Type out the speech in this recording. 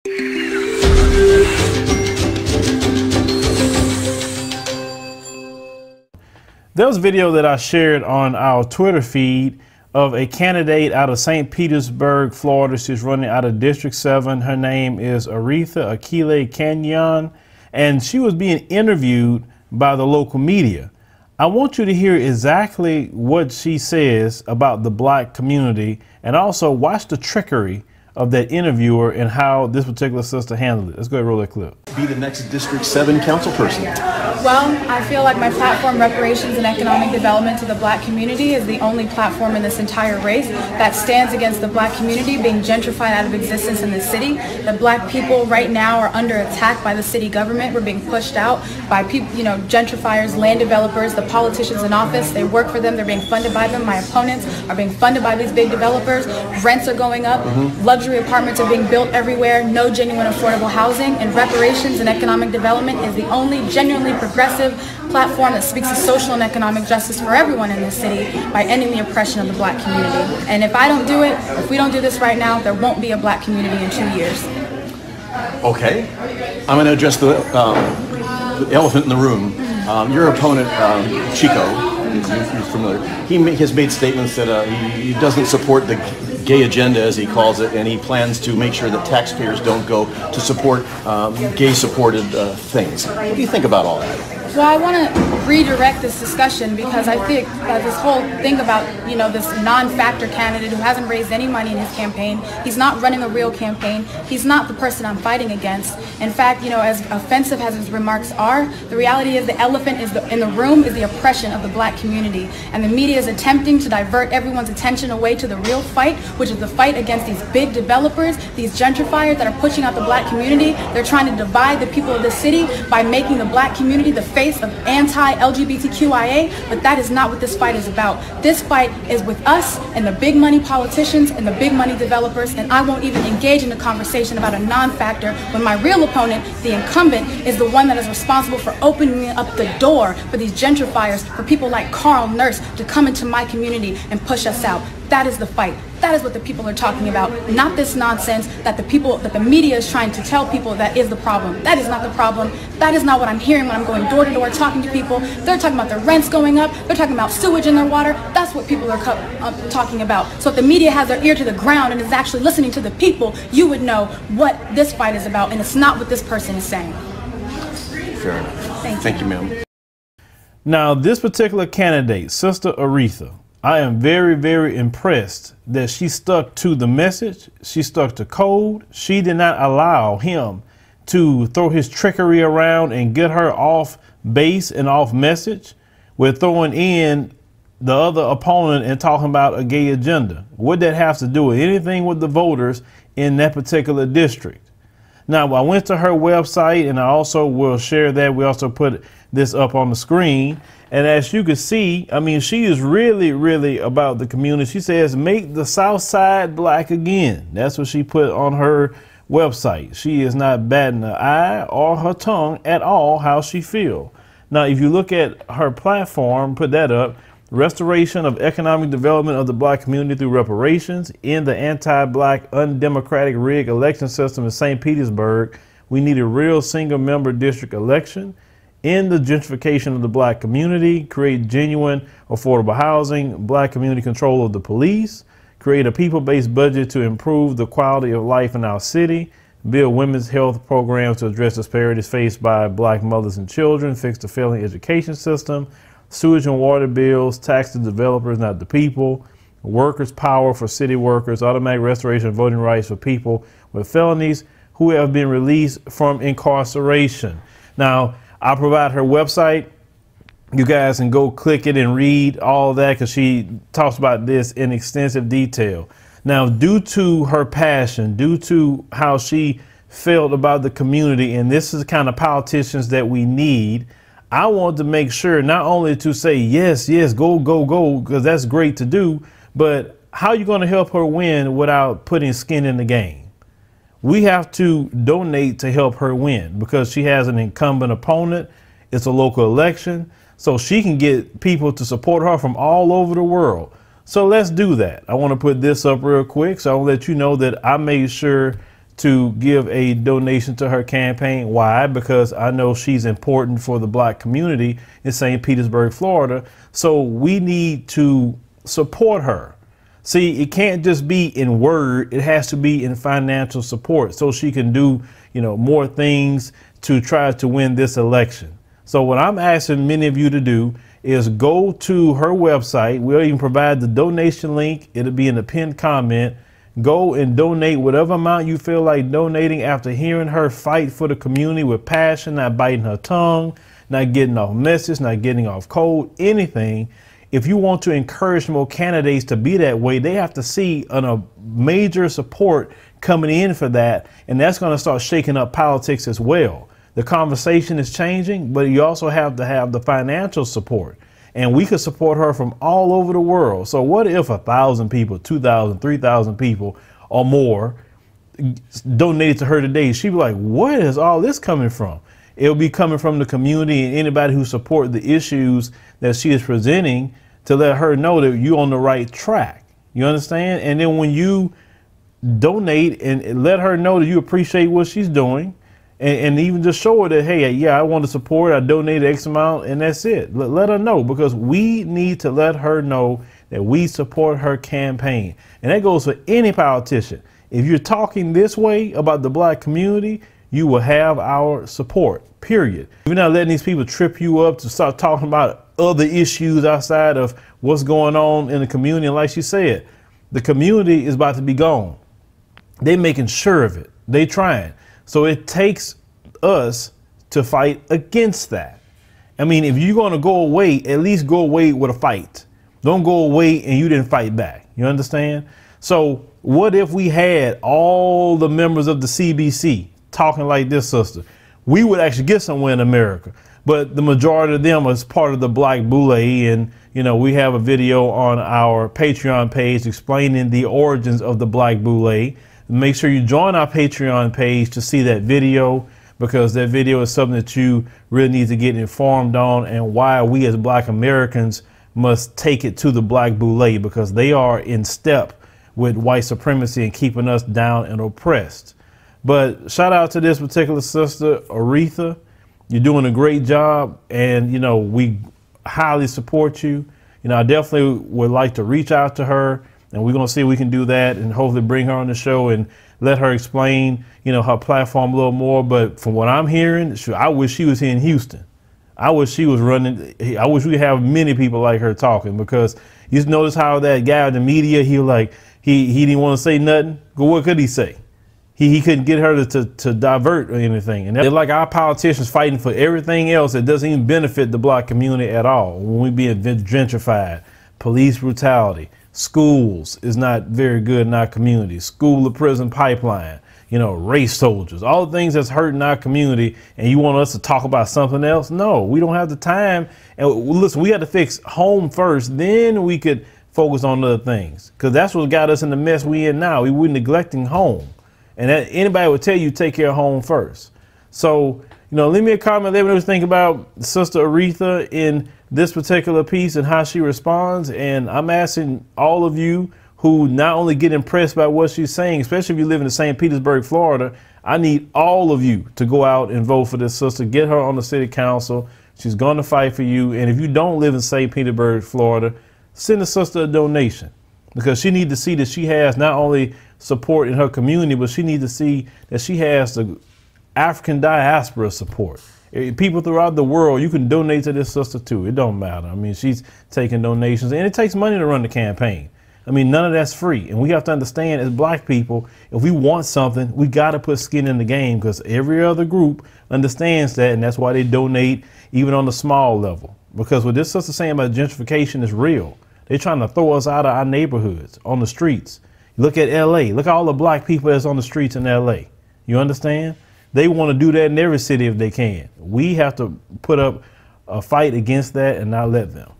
There was a video that I shared on our Twitter feed of a candidate out of St. Petersburg, Florida. She's running out of District 7. Her name is Aretha Akile Kenyon, and she was being interviewed by the local media. I want you to hear exactly what she says about the black community, and also watch the trickery of that interviewer and how this particular sister handled it. Let's go ahead and roll that clip. Be the next District 7 council person. Well, I feel like my platform, Reparations and Economic Development to the Black Community, is the only platform in this entire race that stands against the black community being gentrified out of existence in the city. The black people right now are under attack by the city government. We're being pushed out by people, gentrifiers, land developers, the politicians in office. They work for them. They're being funded by them. My opponents are being funded by these big developers. Rents are going up. Luxury apartments are being built everywhere. No genuine affordable housing. And Reparations and Economic Development is the only genuinely progressive platform that speaks to social and economic justice for everyone in this city by ending the oppression of the black community. And if I don't do it, if we don't do this right now, there won't be a black community in 2 years. Okay. I'm going to address the elephant in the room. Your opponent, Chico, you're familiar, he has made statements that he doesn't support the gay agenda, as he calls it, and he plans to make sure that taxpayers don't go to support gay-supported things. What do you think about all that? Well, I want to redirect this discussion because I think that this whole thing about, this non-factor candidate who hasn't raised any money in his campaign, he's not running a real campaign, he's not the person I'm fighting against. In fact, as offensive as his remarks are, the reality is the elephant in the room is the oppression of the black community. And the media is attempting to divert everyone's attention away to the real fight, which is the fight against these big developers, these gentrifiers that are pushing out the black community. They're trying to divide the people of the city by making the black community the face of anti-LGBTQIA, but that is not what this fight is about. This fight is with us and the big money politicians and the big money developers, and I won't even engage in a conversation about a non-factor when my real opponent, the incumbent, is the one that is responsible for opening up the door for these gentrifiers, for people like Carl Nurse to come into my community and push us out. That is the fight. That is what the people are talking about, not this nonsense that the media is trying to tell people that is the problem. That is not the problem. That is not what I'm hearing when I'm going door to door talking to people. They're talking about their rents going up. They're talking about sewage in their water. That's what people are talking about. So if the media has their ear to the ground and is actually listening to the people, you would know what this fight is about, and it's not what this person is saying. Fair enough. Thank you, ma'am. Now, this particular candidate, Sister Aretha, I am very, very impressed that she stuck to the message. She stuck to code. She did not allow him to throw his trickery around and get her off base and off message with throwing in the other opponent and talking about a gay agenda. What that has to do with anything with the voters in that particular district? Now, I went to her website, and I also will share that. We also put this up on the screen. And as you can see, I mean, she is really, really about the community. She says, make the South Side black again. That's what she put on her website. She is not batting her eye or her tongue at all how she feels. Now, if you look at her platform, put that up, restoration of economic development of the black community through reparations in the anti-black, undemocratic rigged election system in St. Petersburg. We need a real single member district election. In the gentrification of the black community, create genuine affordable housing, black community control of the police, create a people-based budget to improve the quality of life in our city, build women's health programs to address disparities faced by black mothers and children, fix the failing education system, sewage and water bills, tax the developers, not the people, workers' power for city workers, automatic restoration of voting rights for people with felonies who have been released from incarceration. Now, I'll provide her website. You guys can go click it and read all that because she talks about this in extensive detail. Now, due to her passion, due to how she felt about the community, and this is the kind of politicians that we need, I want to make sure not only to say, yes, yes, go, go, go, because that's great to do, but how are you going to help her win without putting skin in the game? We have to donate to help her win because she has an incumbent opponent. It's a local election, so she can get people to support her from all over the world. So let's do that. I want to put this up real quick. So I'll let you know that I made sure to give a donation to her campaign. Why? Because I know she's important for the black community in St. Petersburg, Florida. So we need to support her. See, it can't just be in word. It has to be in financial support so she can do, more things to try to win this election. So what I'm asking many of you to do is go to her website. We'll even provide the donation link. It'll be in the pinned comment. Go and donate whatever amount you feel like donating after hearing her fight for the community with passion, not biting her tongue, not getting off message, not getting off code, anything. If you want to encourage more candidates to be that way, they have to see a major support coming in for that. And that's going to start shaking up politics as well. The conversation is changing, but you also have to have the financial support. And we could support her from all over the world. So what if 1,000 people, 2,000, 3,000 people or more donated to her today? She'd be like, where is all this coming from? It'll be coming from the community and anybody who support the issues that she is presenting to let her know that you're on the right track. You understand? And then when you donate and let her know that you appreciate what she's doing, and even just show her that, hey, yeah, I want to support, I donated X amount, and that's it. Let her know, because we need to let her know that we support her campaign. And that goes for any politician. If you're talking this way about the black community, you will have our support, period. You're not letting these people trip you up to start talking about other issues outside of what's going on in the community. And like she said, the community is about to be gone. They're making sure of it. They trying. So it takes us to fight against that. I mean, if you're going to go away, at least go away with a fight. Don't go away and you didn't fight back. You understand? So what if we had all the members of the CBC talking like this, sister? We would actually get somewhere in America. But the majority of them is part of the Black Boule. And, we have a video on our Patreon page explaining the origins of the Black Boule. Make sure you join our Patreon page to see that video, because that video is something that you really need to get informed on, and why we as Black Americans must take it to the Black Boule, because they are in step with white supremacy and keeping us down and oppressed. But shout out to this particular sister, Aretha. You're doing a great job, and, we highly support you. I definitely would like to reach out to her. And we're going to see if we can do that and hopefully bring her on the show and let her explain, her platform a little more. But from what I'm hearing, I wish she was here in Houston. I wish she was running. I wish we have many people like her talking, because you notice how that guy in the media, he didn't want to say nothing. But what could he say? He couldn't get her to divert or anything. And they're like our politicians fighting for everything else that doesn't even benefit the black community at all. When we being gentrified, police brutality, schools is not very good in our community. School to prison pipeline, race soldiers, all the things that's hurting our community. And you want us to talk about something else? No, we don't have the time. And listen, we had to fix home first, then we could focus on other things, because that's what got us in the mess we in now. We were neglecting home, and that anybody would tell you take care of home first. So, leave me a comment. Let me know what you think about Sister Aretha in this particular piece and how she responds. And I'm asking all of you who not only get impressed by what she's saying, especially if you live in St. Petersburg, Florida, I need all of you to go out and vote for this sister. Get her on the city council. She's going to fight for you. And if you don't live in St. Petersburg, Florida, send the sister a donation, because she needs to see that she has not only support in her community, but she needs to see that she has the African diaspora support. People throughout the world, you can donate to this sister too. It don't matter. I mean, she's taking donations, and it takes money to run the campaign. I mean, none of that's free. And we have to understand, as black people, if we want something, we got to put skin in the game, because every other group understands that. And that's why they donate even on the small level, because what this sister's saying about gentrification is real. They're trying to throw us out of our neighborhoods, on the streets. Look at LA. Look at all the black people that's on the streets in LA. You understand? They want to do that in every city if they can. We have to put up a fight against that and not let them.